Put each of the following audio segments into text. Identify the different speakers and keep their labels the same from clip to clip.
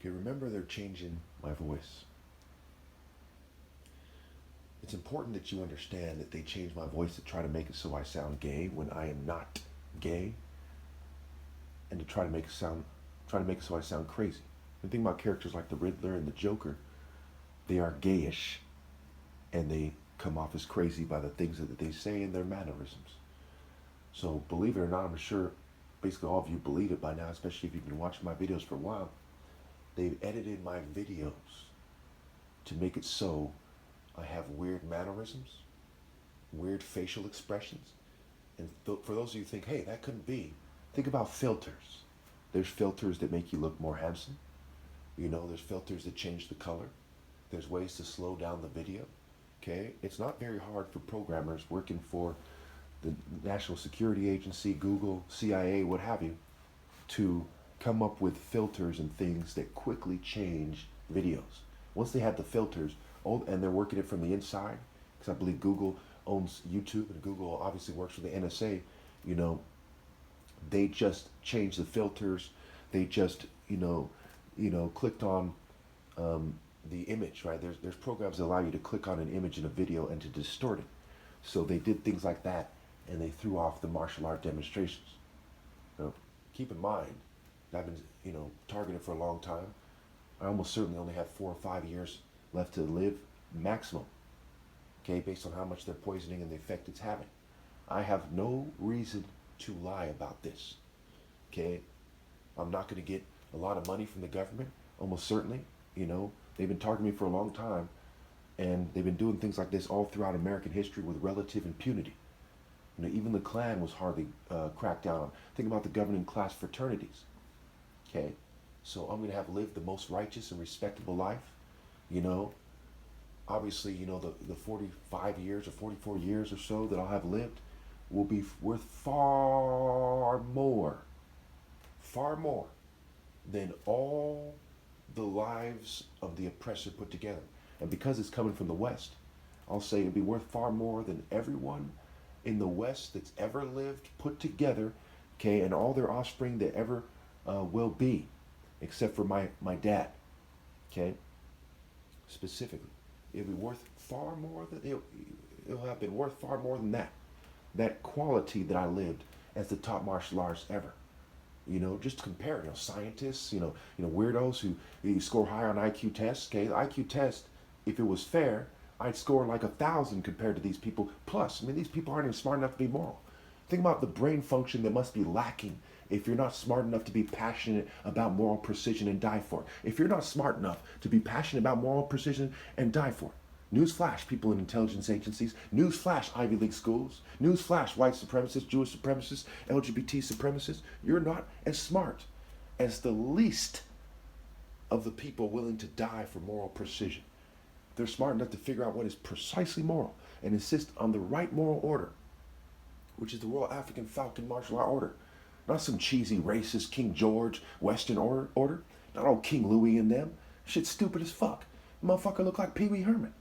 Speaker 1: Okay, remember they're changing my voice. It's important that you understand that they changed my voice to try to make it so I sound gay when I am not gay, and to try to make it so I sound crazy. And think about characters like the Riddler and the Joker, they are gayish, and they come off as crazy by the things that they say and their mannerisms. So believe it or not, I'm sure basically all of you believe it by now, especially if you've been watching my videos for a while. They've edited my videos to make it so I have weird mannerisms, weird facial expressions. And for those of you who think, hey, that couldn't be, think about filters. There's filters that make you look more handsome. You know, there's filters that change the color. There's ways to slow down the video. Okay? It's not very hard for programmers working for the National Security Agency, Google, CIA, what have you, to come up with filters and things that quickly change videos. Once they have the filters, and they're working it from the inside, because I believe Google owns YouTube, and Google obviously works with the NSA, you know, they just changed the filters. They just, clicked on the image, right? There's programs that allow you to click on an image in a video and to distort it. So they did things like that, and they threw off the martial art demonstrations. Now, keep in mind, I've been, targeted for a long time. I almost certainly only have 4 or 5 years left to live, maximum. Okay, based on how much they're poisoning and the effect it's having. I have no reason to lie about this. Okay, I'm not going to get a lot of money from the government, almost certainly. They've been targeting me for a long time, and they've been doing things like this all throughout American history with relative impunity. Even the Klan was hardly cracked down on. Think about the governing class fraternities. Okay, so I'm going to have lived the most righteous and respectable life. Obviously, the 45 years or 44 years or so that I'll have lived will be worth far more than all the lives of the oppressor put together. And because it's coming from the West, I'll say it'd be worth far more than everyone in the West that's ever lived put together, okay, and all their offspring that ever will be, except for my dad, okay, specifically. It'll be worth far more than, it'll have been worth far more than that quality that I lived as the top martial artist ever. Just to compare, scientists, weirdos who score high on IQ tests. Okay, the IQ test, if it was fair, I'd score like 1,000 compared to these people. Plus, these people aren't even smart enough to be moral. Think about the brain function that must be lacking if you're not smart enough to be passionate about moral precision and die for it. If you're not smart enough to be passionate about moral precision and die for it. Newsflash, people in intelligence agencies. Newsflash, Ivy League schools. Newsflash, white supremacists, Jewish supremacists, LGBT supremacists. You're not as smart as the least of the people willing to die for moral precision. They're smart enough to figure out what is precisely moral and insist on the right moral order, which is the Royal African Falcon Martial Art Order. Not some cheesy racist King George Western order. Not old King Louis and them. Shit's stupid as fuck. Motherfucker look like Pee Wee Herman.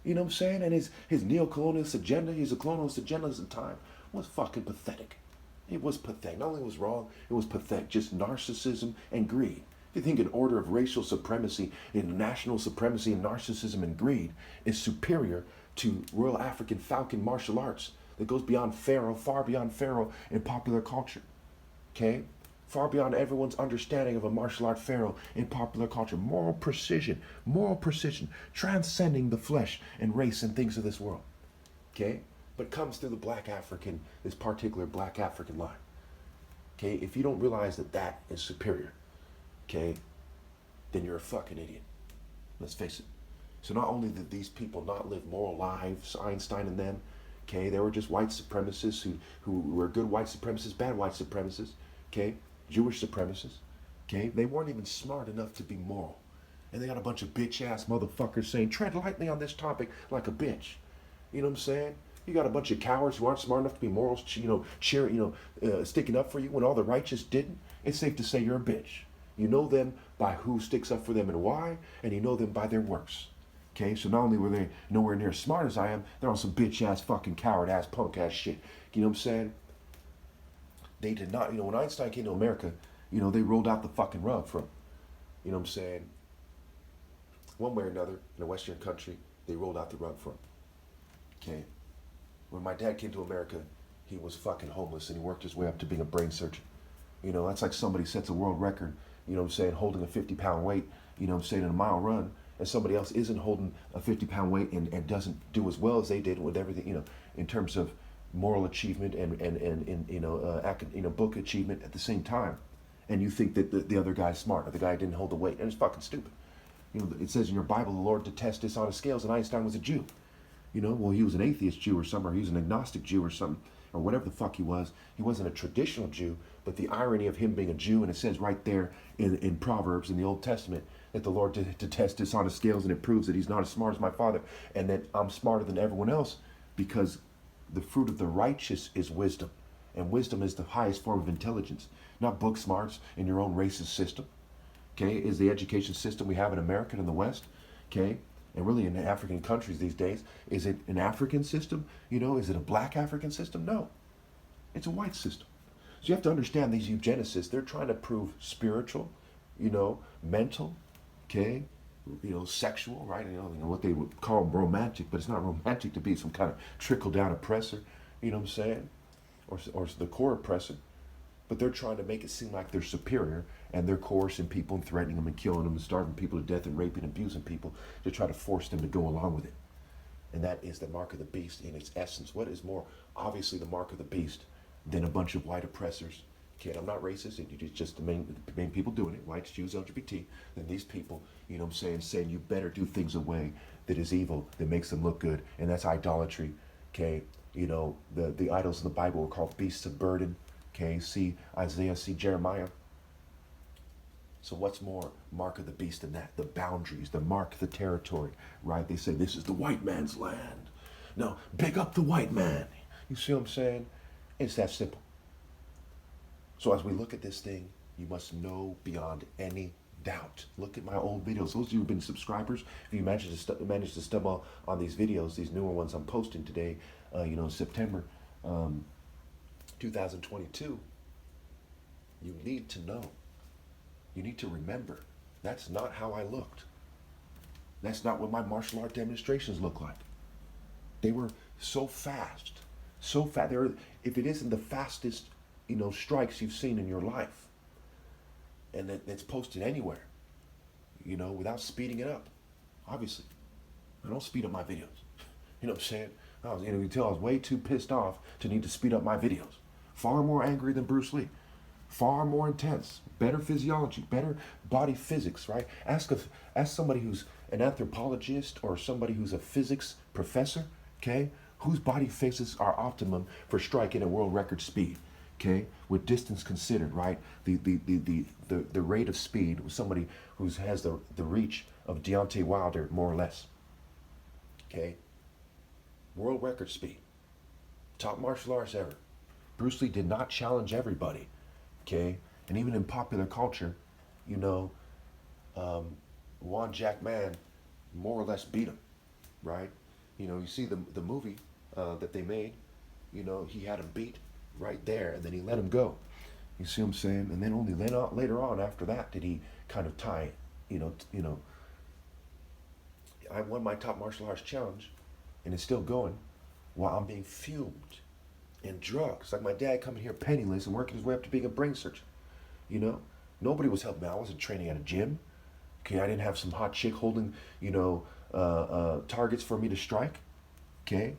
Speaker 1: You know what I'm saying? And his neo-colonialist agenda, his colonialist agenda at the time, was fucking pathetic. It was pathetic. Not only was wrong, it was pathetic. Just narcissism and greed. If you think an order of racial supremacy and national supremacy and narcissism and greed is superior to Royal African Falcon martial arts that goes beyond Pharaoh, far beyond Pharaoh in popular culture. Okay? Far beyond everyone's understanding of a martial art pharaoh in popular culture. Moral precision, transcending the flesh and race and things of this world. Okay? But comes through the black African, this particular black African line. Okay? If you don't realize that is superior, okay, then you're a fucking idiot. Let's face it. So not only did these people not live moral lives, Einstein and them, okay, they were just white supremacists who were good white supremacists, bad white supremacists, okay, Jewish supremacists, okay, they weren't even smart enough to be moral. And they got a bunch of bitch-ass motherfuckers saying, tread lightly on this topic like a bitch. You know what I'm saying? You got a bunch of cowards who aren't smart enough to be morals, sticking up for you when all the righteous didn't. It's safe to say you're a bitch. You know them by who sticks up for them and why, and you know them by their works. Okay, so not only were they nowhere near as smart as I am, they're on some bitch-ass, fucking coward-ass, punk-ass shit. You know what I'm saying? They did not, when Einstein came to America, they rolled out the fucking rug for him. You know what I'm saying? One way or another, in a Western country, they rolled out the rug for him. Okay? When my dad came to America, he was fucking homeless and he worked his way up to being a brain surgeon. You know, that's like somebody sets a world record, you know what I'm saying, holding a 50-pound weight, you know what I'm saying, in a mile run, and somebody else isn't holding a 50-pound weight and doesn't do as well as they did with everything, you know, in terms of moral achievement and book achievement at the same time. And you think that the other guy's smart, or the guy didn't hold the weight, and it's fucking stupid. You know, it says in your Bible, the Lord detests dishonest scales, and Einstein was a Jew. You know, well, he was an atheist Jew or something, or he was an agnostic Jew or something, or whatever the fuck he was. He wasn't a traditional Jew, but the irony of him being a Jew, and it says right there in Proverbs in the Old Testament that the Lord detests dishonest scales, and it proves that he's not as smart as my father, and that I'm smarter than everyone else, because the fruit of the righteous is wisdom, and wisdom is the highest form of intelligence, not book smarts in your own racist system. Okay, is the education system we have in America and in the West, okay, and really in the African countries these days, is it an African system? You know, is it a black African system? No, it's a white system. So you have to understand these eugenicists, they're trying to prove spiritual, you know, mental, okay, you know, sexual, right? You know what they would call romantic, but it's not romantic to be some kind of trickle-down oppressor, you know what I'm saying? Or the core oppressor. But they're trying to make it seem like they're superior, and they're coercing people and threatening them and killing them and starving people to death and raping and abusing people to try to force them to go along with it. And that is the mark of the beast in its essence. What is more obviously the mark of the beast than a bunch of white oppressors? Okay, I'm not racist, it's just the main people doing it, whites, Jews, LGBT, then these people, you know what I'm saying you better do things a way that is evil, that makes them look good, and that's idolatry. Okay, you know, the idols in the Bible were called beasts of burden. Okay, see Isaiah, see Jeremiah. So what's more mark of the beast than that? The boundaries, the mark, the territory, right? They say this is the white man's land. No, big up the white man. You see what I'm saying? It's that simple. So as we look at this thing, you must know beyond any doubt. Look at my old videos. Those of you who've been subscribers, if you managed to stumble on these videos, these newer ones I'm posting today, you know, September 2022, you need to know. You need to remember. That's not how I looked. That's not what my martial art demonstrations look like. They were so fast, so fast. If it isn't the fastest, you know, strikes you've seen in your life, and it's posted anywhere, you know, without speeding it up. Obviously, I don't speed up my videos. You know what I'm saying? You can tell I was way too pissed off to need to speed up my videos. Far more angry than Bruce Lee. Far more intense. Better physiology. Better body physics, right? Ask somebody who's an anthropologist or somebody who's a physics professor, okay? Whose body physics are optimum for striking at world record speed, okay? With distance considered, right? The rate of speed with somebody who has the reach of Deontay Wilder, more or less, okay? World record speed. Top martial arts ever. Bruce Lee did not challenge everybody, okay? And even in popular culture, you know, Juan Jack Man more or less beat him, right? You know, you see the movie that they made, you know, he had him beat right there, and then he let him go. You see what I'm saying? And then only later on after that did he kind of tie, you know, I won my top martial arts challenge, and it's still going while I'm being fumed and drugs. Like my dad coming here penniless and working his way up to being a brain surgeon. You know, nobody was helping me. I wasn't training at a gym. Okay, I didn't have some hot chick holding, you know, targets for me to strike. Okay,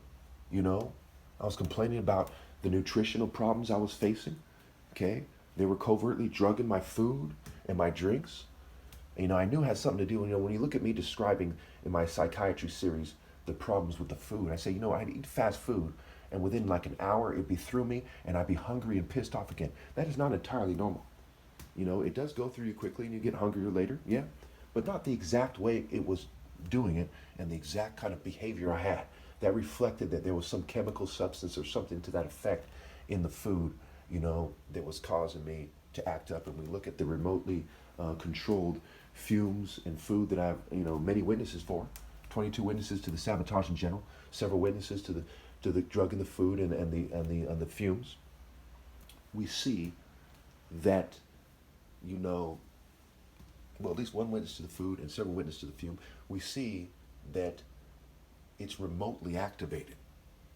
Speaker 1: you know, I was complaining about the nutritional problems I was facing. Okay, they were covertly drugging my food and my drinks. You know, I knew it had something to do. You know, when you look at me describing in my psychiatry series the problems with the food, I say, you know, I'd eat fast food, and within like an hour it'd be through me, and I'd be hungry and pissed off again. That is not entirely normal. You know, it does go through you quickly, and you get hungrier later, yeah, but not the exact way it was doing it, and the exact kind of behavior I had that reflected that there was some chemical substance or something to that effect in the food, you know, that was causing me to act up. And we look at the remotely controlled fumes in food that I have, you know, many witnesses for. 22 witnesses to the sabotage in general, several witnesses to the drug in the food and the fumes. We see that, you know, well, at least one witness to the food and several witnesses to the fume, we see that it's remotely activated.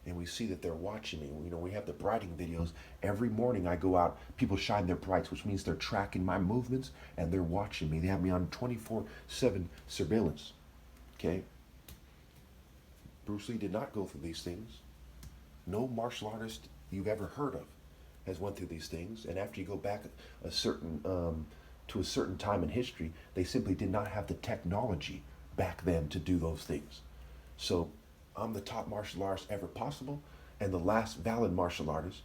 Speaker 1: And we see that they're watching me. You know, we have the brighting videos. Every morning I go out, people shine their brights, which means they're tracking my movements and they're watching me. They have me on 24/7 surveillance. Okay? Bruce Lee did not go through these things. No martial artist you've ever heard of has went through these things. And after you go back to a certain time in history, they simply did not have the technology back then to do those things. So I'm the top martial artist ever possible and the last valid martial artist.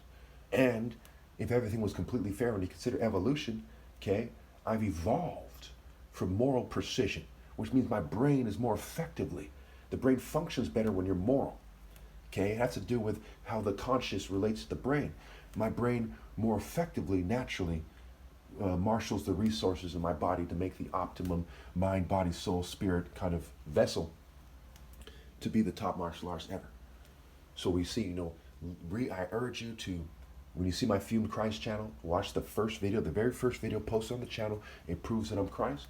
Speaker 1: And if everything was completely fair when you consider evolution, okay, I've evolved from moral precision, which means my brain is more effectively. The brain functions better when you're moral. Okay, it has to do with how the conscious relates to the brain. My brain more effectively, naturally, marshals the resources in my body to make the optimum mind, body, soul, spirit kind of vessel to be the top martial artist ever. So we see, you know, I urge you to, when you see my Fumed Christ channel, watch the first video, the very first video posted on the channel. It proves that I'm Christ.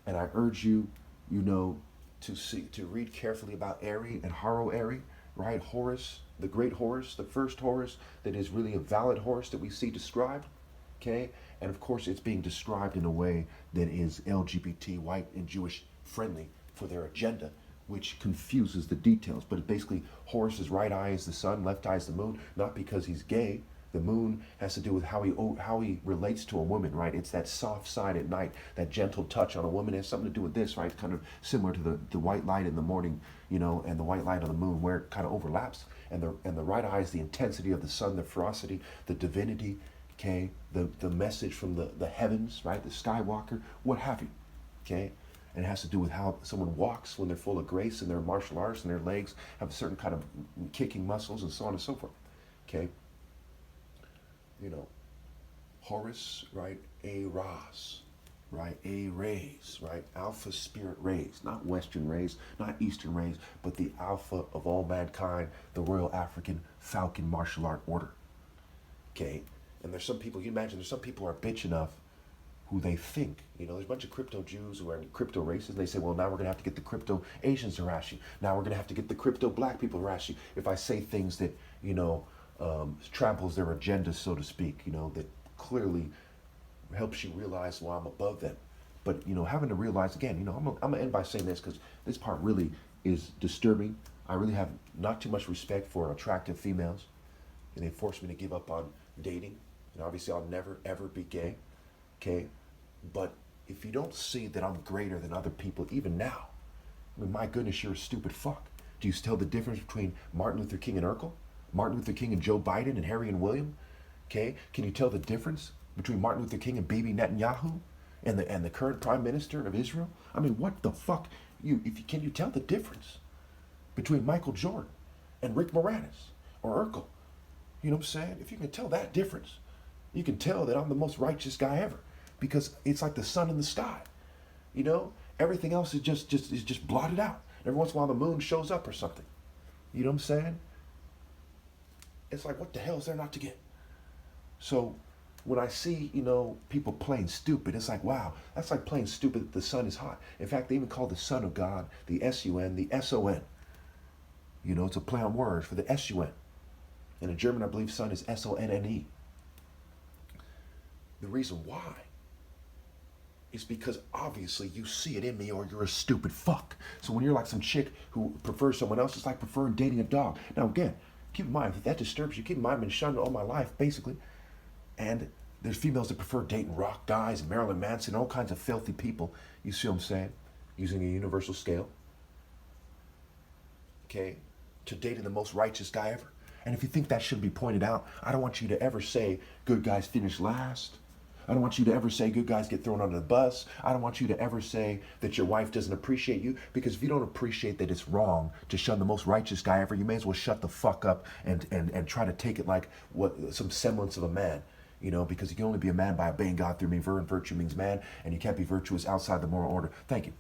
Speaker 1: And I urge you, you know, to read carefully about Eri and Haro-Eri, right? Horus, the great Horus, the first Horus that is really a valid Horus that we see described, okay? And of course, it's being described in a way that is LGBT, white, and Jewish friendly for their agenda, which confuses the details. But basically, Horus's right eye is the sun, left eye is the moon, not because he's gay. The moon has to do with how he relates to a woman, right? It's that soft side at night, that gentle touch on a woman. It has something to do with this, right? It's kind of similar to the white light in the morning, you know, and the white light on the moon, where it kind of overlaps. And the right eye is the intensity of the sun, the ferocity, the divinity, okay? The message from the heavens, right? The Skywalker, what have you, okay? And it has to do with how someone walks when they're full of grace and their martial arts and their legs have a certain kind of kicking muscles and so on and so forth, okay? You know, Horus, right? A-Ras, right? A-Rays, right? Alpha spirit rays, not Western rays, not Eastern rays, but the alpha of all mankind, the Royal African Falcon Martial Art Order, okay? And there's some people, you imagine, there's some people who are bitch enough who they think, you know, there's a bunch of crypto Jews who are crypto races, and they say, well, now we're going to have to get the crypto Asians to harass you. Now we're going to have to get the crypto black people to harass you if I say things that, you know, tramples their agenda, so to speak, you know, that clearly helps you realize, well, I'm above them. But, you know, having to realize, again, you know, I'm going to end by saying this because this part really is disturbing. I really have not too much respect for attractive females, and they force me to give up on dating. And obviously I'll never, ever be gay, okay? But if you don't see that I'm greater than other people, even now, I mean, my goodness, you're a stupid fuck. Do you tell the difference between Martin Luther King and Urkel? Martin Luther King and Joe Biden and Harry and William? Okay, can you tell the difference between Martin Luther King and Bibi Netanyahu and the current Prime Minister of Israel? I mean, what the fuck? Can you tell the difference between Michael Jordan and Rick Moranis or Urkel? You know what I'm saying? If you can tell that difference, you can tell that I'm the most righteous guy ever, because it's like the sun in the sky. You know, everything else is just blotted out. Every once in a while the moon shows up or something. You know what I'm saying? It's like, what the hell is there not to get? So when I see, you know, people playing stupid, it's like, wow, that's like playing stupid that the sun is hot. In fact, they even call the Son of God the S-U-N, the S-O-N. You know, it's a play on words for the S-U-N. And in German, I believe sun is S-O-N-N-E. The reason why is because obviously you see it in me, or you're a stupid fuck. So when you're like some chick who prefers someone else, it's like preferring dating a dog. Now again, keep in mind, if that disturbs you, keep in mind I've been shunned all my life, basically. And there's females that prefer dating rock guys and Marilyn Manson, all kinds of filthy people. You see what I'm saying? Using a universal scale. Okay? To dating the most righteous guy ever. And if you think that should be pointed out, I don't want you to ever say good guys finish last. I don't want you to ever say good guys get thrown under the bus. I don't want you to ever say that your wife doesn't appreciate you, because if you don't appreciate that it's wrong to shun the most righteous guy ever, you may as well shut the fuck up and try to take it like some semblance of a man, you know, because you can only be a man by obeying God through me. Virtue means man, and you can't be virtuous outside the moral order. Thank you.